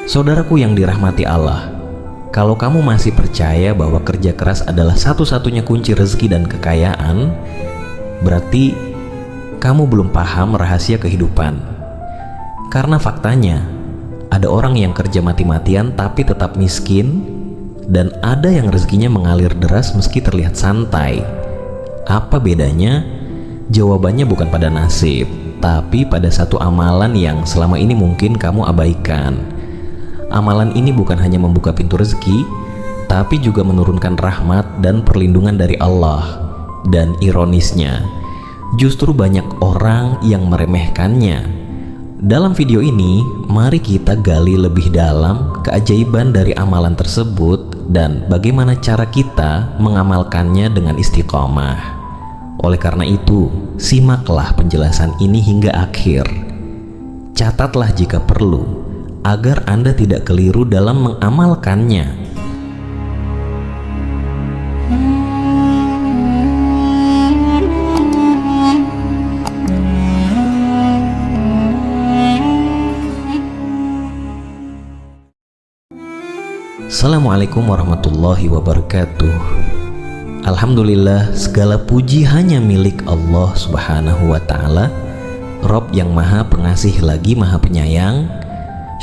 Saudaraku yang dirahmati Allah, kalau kamu masih percaya bahwa kerja keras adalah satu-satunya kunci rezeki dan kekayaan, berarti kamu belum paham rahasia kehidupan. Karena faktanya, ada orang yang kerja mati-matian tapi tetap miskin, dan ada yang rezekinya mengalir deras meski terlihat santai. Apa bedanya? Jawabannya bukan pada nasib, tapi pada satu amalan yang selama ini mungkin kamu abaikan. Amalan ini bukan hanya membuka pintu rezeki, tapi juga menurunkan rahmat dan perlindungan dari Allah. Dan ironisnya, justru banyak orang yang meremehkannya. Dalam video ini, mari kita gali lebih dalam keajaiban dari amalan tersebut dan bagaimana cara kita mengamalkannya dengan istiqomah. Oleh karena itu, simaklah penjelasan ini hingga akhir. Catatlah jika perlu, agar Anda tidak keliru dalam mengamalkannya. Assalamualaikum warahmatullahi wabarakatuh. Alhamdulillah, segala puji hanya milik Allah Subhanahu wa Ta'ala, Rob yang Maha Pengasih lagi Maha Penyayang.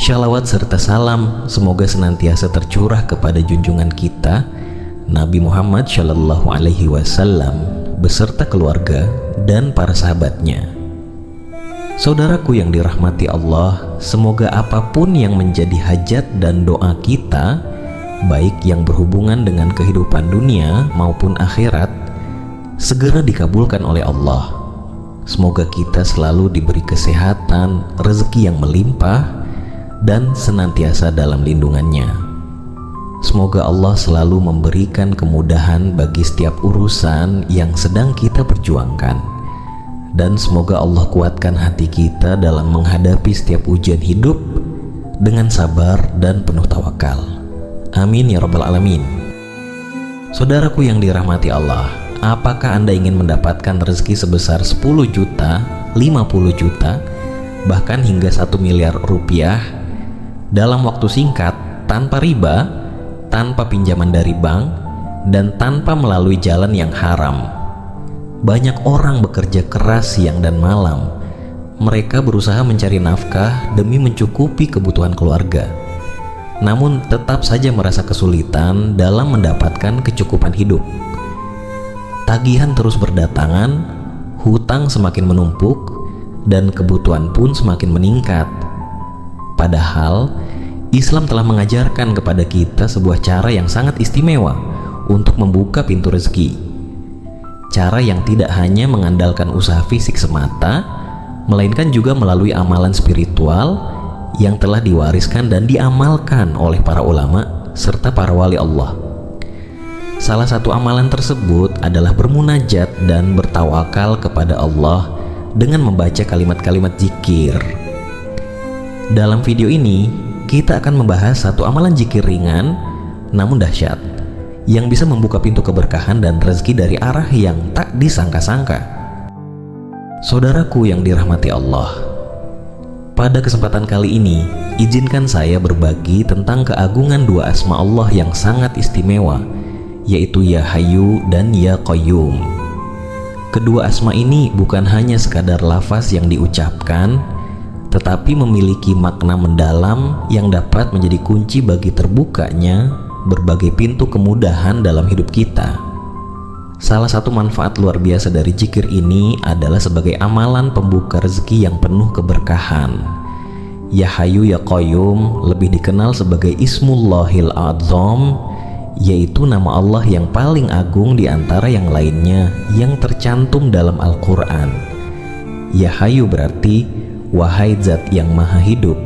Shalawat serta salam semoga senantiasa tercurah kepada junjungan kita Nabi Muhammad Shallallahu Alaihi Wasallam beserta keluarga dan para sahabatnya. Saudaraku yang dirahmati Allah, semoga apapun yang menjadi hajat dan doa kita, baik yang berhubungan dengan kehidupan dunia maupun akhirat, segera dikabulkan oleh Allah. Semoga kita selalu diberi kesehatan, rezeki yang melimpah, dan senantiasa dalam lindungannya. Semoga Allah selalu memberikan kemudahan bagi setiap urusan yang sedang kita perjuangkan, dan semoga Allah kuatkan hati kita dalam menghadapi setiap ujian hidup dengan sabar dan penuh tawakal. Amin ya rabbal alamin. Saudaraku yang dirahmati Allah, apakah Anda ingin mendapatkan rezeki sebesar 10 juta, 50 juta, bahkan hingga 1 miliar rupiah dalam waktu singkat, tanpa riba, tanpa pinjaman dari bank, dan tanpa melalui jalan yang haram? Banyak orang bekerja keras siang dan malam. Mereka berusaha mencari nafkah demi mencukupi kebutuhan keluarga, namun tetap saja merasa kesulitan dalam mendapatkan kecukupan hidup. Tagihan terus berdatangan, hutang semakin menumpuk, dan kebutuhan pun semakin meningkat. Padahal Islam telah mengajarkan kepada kita sebuah cara yang sangat istimewa untuk membuka pintu rezeki. Cara yang tidak hanya mengandalkan usaha fisik semata, melainkan juga melalui amalan spiritual yang telah diwariskan dan diamalkan oleh para ulama serta para wali Allah. Salah satu amalan tersebut adalah bermunajat dan bertawakal kepada Allah dengan membaca kalimat-kalimat zikir. Dalam video ini, kita akan membahas satu amalan zikir ringan namun dahsyat yang bisa membuka pintu keberkahan dan rezeki dari arah yang tak disangka-sangka. Saudaraku yang dirahmati Allah, pada kesempatan kali ini, izinkan saya berbagi tentang keagungan dua asma Allah yang sangat istimewa, yaitu Ya Hayyu dan Ya Qayyum. Kedua asma ini bukan hanya sekadar lafaz yang diucapkan, tetapi memiliki makna mendalam yang dapat menjadi kunci bagi terbukanya berbagai pintu kemudahan dalam hidup kita. Salah satu manfaat luar biasa dari zikir ini adalah sebagai amalan pembuka rezeki yang penuh keberkahan. Ya Hayyu Ya Qayyum lebih dikenal sebagai Ismullahil A'dzam, yaitu nama Allah yang paling agung di antara yang lainnya yang tercantum dalam Al-Quran. Ya Hayyu berarti wahai zat yang maha hidup.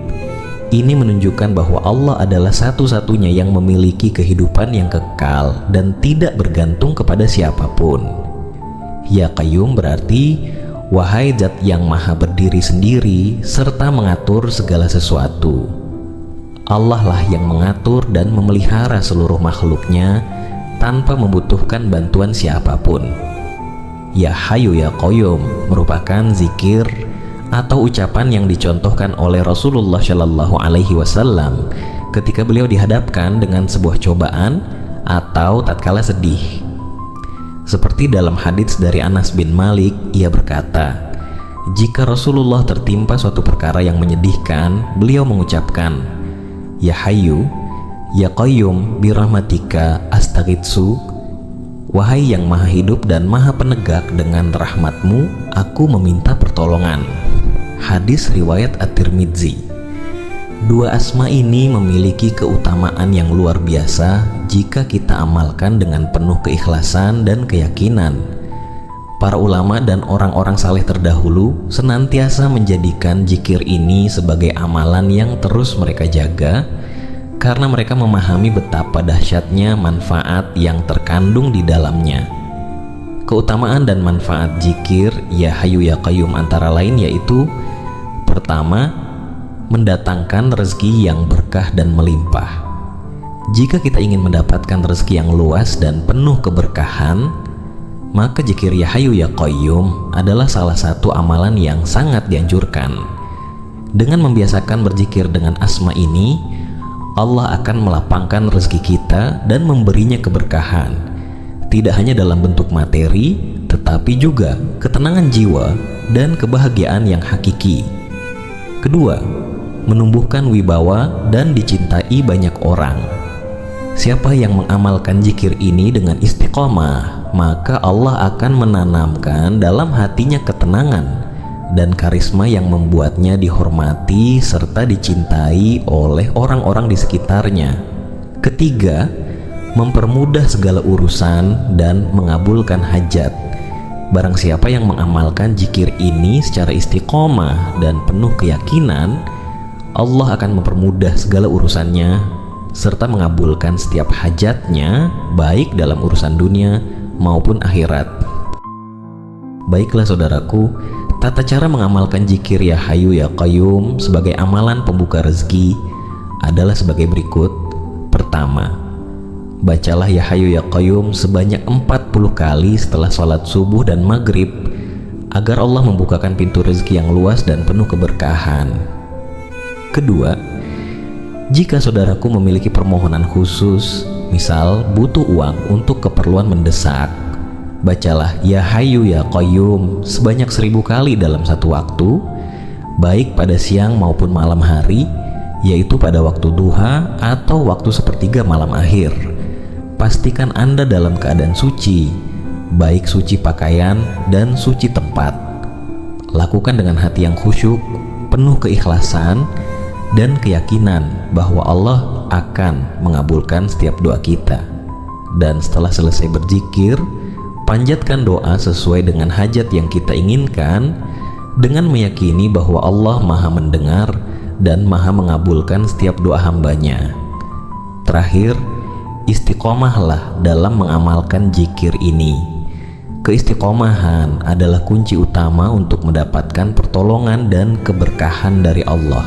Ini menunjukkan bahwa Allah adalah satu-satunya yang memiliki kehidupan yang kekal dan tidak bergantung kepada siapapun. Ya Qayyum berarti wahai zat yang maha berdiri sendiri serta mengatur segala sesuatu. Allah lah yang mengatur dan memelihara seluruh makhluknya tanpa membutuhkan bantuan siapapun. Ya Hayyu Ya Qayyum merupakan zikir atau ucapan yang dicontohkan oleh Rasulullah Shallallahu Alaihi Wasallam ketika beliau dihadapkan dengan sebuah cobaan atau tatkala sedih. Seperti dalam hadits dari Anas bin Malik, ia berkata, jika Rasulullah tertimpa suatu perkara yang menyedihkan, beliau mengucapkan, Ya Hayyu, Ya Qayyum, birahmatika astaghitsu. Wahai yang maha hidup dan maha penegak, dengan rahmatmu aku meminta pertolongan. Hadis riwayat At-Tirmidzi. Dua asma ini memiliki keutamaan yang luar biasa jika kita amalkan dengan penuh keikhlasan dan keyakinan. Para ulama dan orang-orang saleh terdahulu senantiasa menjadikan zikir ini sebagai amalan yang terus mereka jaga, karena mereka memahami betapa dahsyatnya manfaat yang terkandung di dalamnya. Keutamaan dan manfaat zikir Ya Hayyu Ya Qayyum antara lain yaitu: pertama, mendatangkan rezeki yang berkah dan melimpah. Jika kita ingin mendapatkan rezeki yang luas dan penuh keberkahan, maka zikir Ya Hayyu Ya Qayyum adalah salah satu amalan yang sangat dianjurkan. Dengan membiasakan berzikir dengan asma ini, Allah akan melapangkan rezeki kita dan memberinya keberkahan, tidak hanya dalam bentuk materi, tetapi juga ketenangan jiwa dan kebahagiaan yang hakiki. Kedua, menumbuhkan wibawa dan dicintai banyak orang. Siapa yang mengamalkan zikir ini dengan istiqomah, maka Allah akan menanamkan dalam hatinya ketenangan dan karisma yang membuatnya dihormati serta dicintai oleh orang-orang di sekitarnya. Ketiga, mempermudah segala urusan dan mengabulkan hajat. Barang siapa yang mengamalkan zikir ini secara istiqomah dan penuh keyakinan, Allah akan mempermudah segala urusannya serta mengabulkan setiap hajatnya, baik dalam urusan dunia maupun akhirat. Baiklah saudaraku, tata cara mengamalkan zikir Ya Hayyu Ya Qayyum sebagai amalan pembuka rezeki adalah sebagai berikut. Pertama, bacalah Ya Hayyu Ya Qayyum sebanyak 40 kali setelah sholat subuh dan maghrib, agar Allah membukakan pintu rezeki yang luas dan penuh keberkahan. Kedua, jika saudaraku memiliki permohonan khusus, misal butuh uang untuk keperluan mendesak, bacalah Ya Hayyu Ya Qayyum sebanyak 1000 kali dalam satu waktu, baik pada siang maupun malam hari, yaitu pada waktu duha atau waktu sepertiga malam akhir. Pastikan Anda dalam keadaan suci, baik suci pakaian dan suci tempat. Lakukan dengan hati yang khusyuk, penuh keikhlasan dan keyakinan bahwa Allah akan mengabulkan setiap doa kita. Dan setelah selesai berzikir, panjatkan doa sesuai dengan hajat yang kita inginkan, dengan meyakini bahwa Allah Maha mendengar dan Maha mengabulkan setiap doa hambanya. Terakhir, istiqomahlah dalam mengamalkan zikir ini. Keistiqomahan adalah kunci utama untuk mendapatkan pertolongan dan keberkahan dari Allah.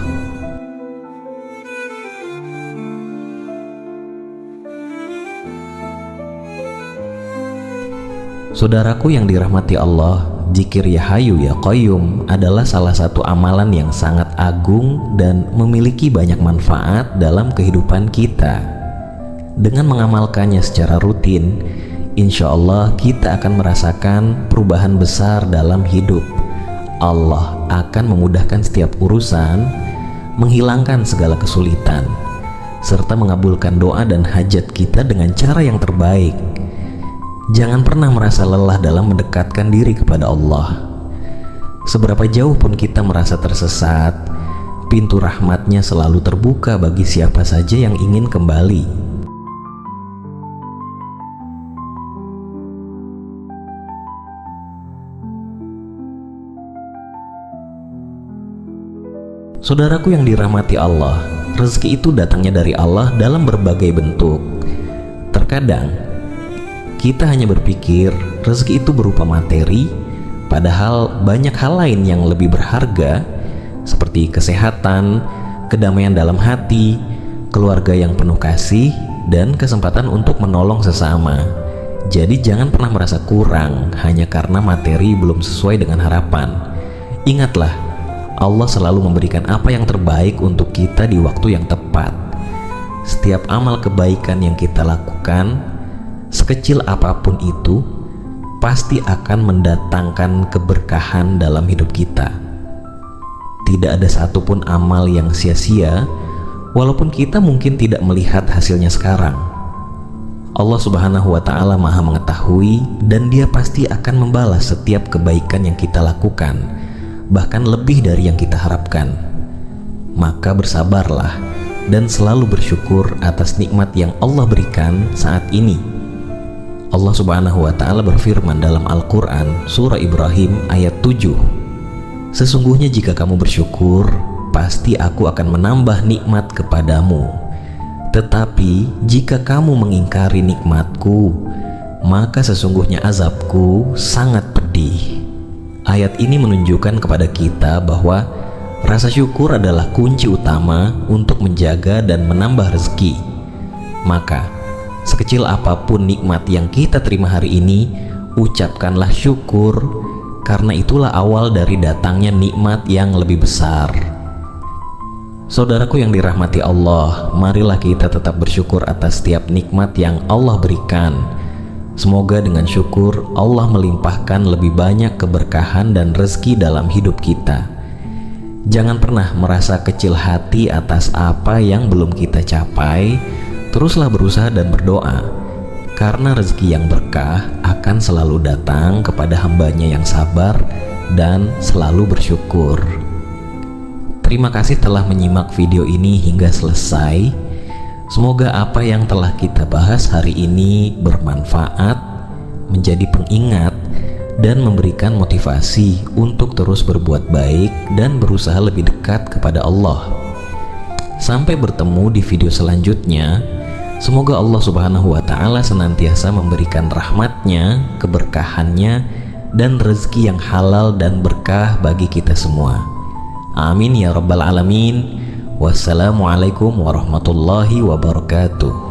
Saudaraku yang dirahmati Allah, zikir Ya Hayyu Ya Qayyum adalah salah satu amalan yang sangat agung dan memiliki banyak manfaat dalam kehidupan kita. Dengan mengamalkannya secara rutin, insya Allah kita akan merasakan perubahan besar dalam hidup. Allah akan memudahkan setiap urusan, menghilangkan segala kesulitan, serta mengabulkan doa dan hajat kita dengan cara yang terbaik. Jangan pernah merasa lelah dalam mendekatkan diri kepada Allah. Seberapa jauh pun kita merasa tersesat, pintu rahmatnya selalu terbuka bagi siapa saja yang ingin kembali. Saudaraku yang dirahmati Allah, rezeki itu datangnya dari Allah dalam berbagai bentuk. Terkadang kita hanya berpikir rezeki itu berupa materi, padahal banyak hal lain yang lebih berharga, seperti kesehatan, kedamaian dalam hati, keluarga yang penuh kasih, dan kesempatan untuk menolong sesama. Jadi jangan pernah merasa kurang hanya karena materi belum sesuai dengan harapan. Ingatlah, Allah selalu memberikan apa yang terbaik untuk kita di waktu yang tepat. Setiap amal kebaikan yang kita lakukan, sekecil apapun itu, pasti akan mendatangkan keberkahan dalam hidup kita. Tidak ada satupun amal yang sia-sia, walaupun kita mungkin tidak melihat hasilnya sekarang. Allah Subhanahu wa Ta'ala Maha Mengetahui, dan Dia pasti akan membalas setiap kebaikan yang kita lakukan, bahkan lebih dari yang kita harapkan. Maka bersabarlah dan selalu bersyukur atas nikmat yang Allah berikan saat ini. Allah Subhanahu wa Ta'ala berfirman dalam Al-Quran surah Ibrahim ayat 7, "Sesungguhnya jika kamu bersyukur, pasti aku akan menambah nikmat kepadamu. Tetapi jika kamu mengingkari nikmatku, maka sesungguhnya azabku sangat pedih." Ayat ini menunjukkan kepada kita bahwa rasa syukur adalah kunci utama untuk menjaga dan menambah rezeki. Maka, sekecil apapun nikmat yang kita terima hari ini, ucapkanlah syukur, karena itulah awal dari datangnya nikmat yang lebih besar. Saudaraku yang dirahmati Allah, marilah kita tetap bersyukur atas setiap nikmat yang Allah berikan. Semoga dengan syukur Allah melimpahkan lebih banyak keberkahan dan rezeki dalam hidup kita. Jangan pernah merasa kecil hati atas apa yang belum kita capai. Teruslah berusaha dan berdoa, karena rezeki yang berkah akan selalu datang kepada hambanya yang sabar dan selalu bersyukur. Terima kasih telah menyimak video ini hingga selesai. Semoga apa yang telah kita bahas hari ini bermanfaat, menjadi pengingat, dan memberikan motivasi untuk terus berbuat baik dan berusaha lebih dekat kepada Allah. Sampai bertemu di video selanjutnya. Semoga Allah Subhanahu wa Ta'ala senantiasa memberikan rahmatnya, keberkahannya, dan rezeki yang halal dan berkah bagi kita semua. Amin ya rabbal alamin. Wassalamualaikum warahmatullahi wabarakatuh.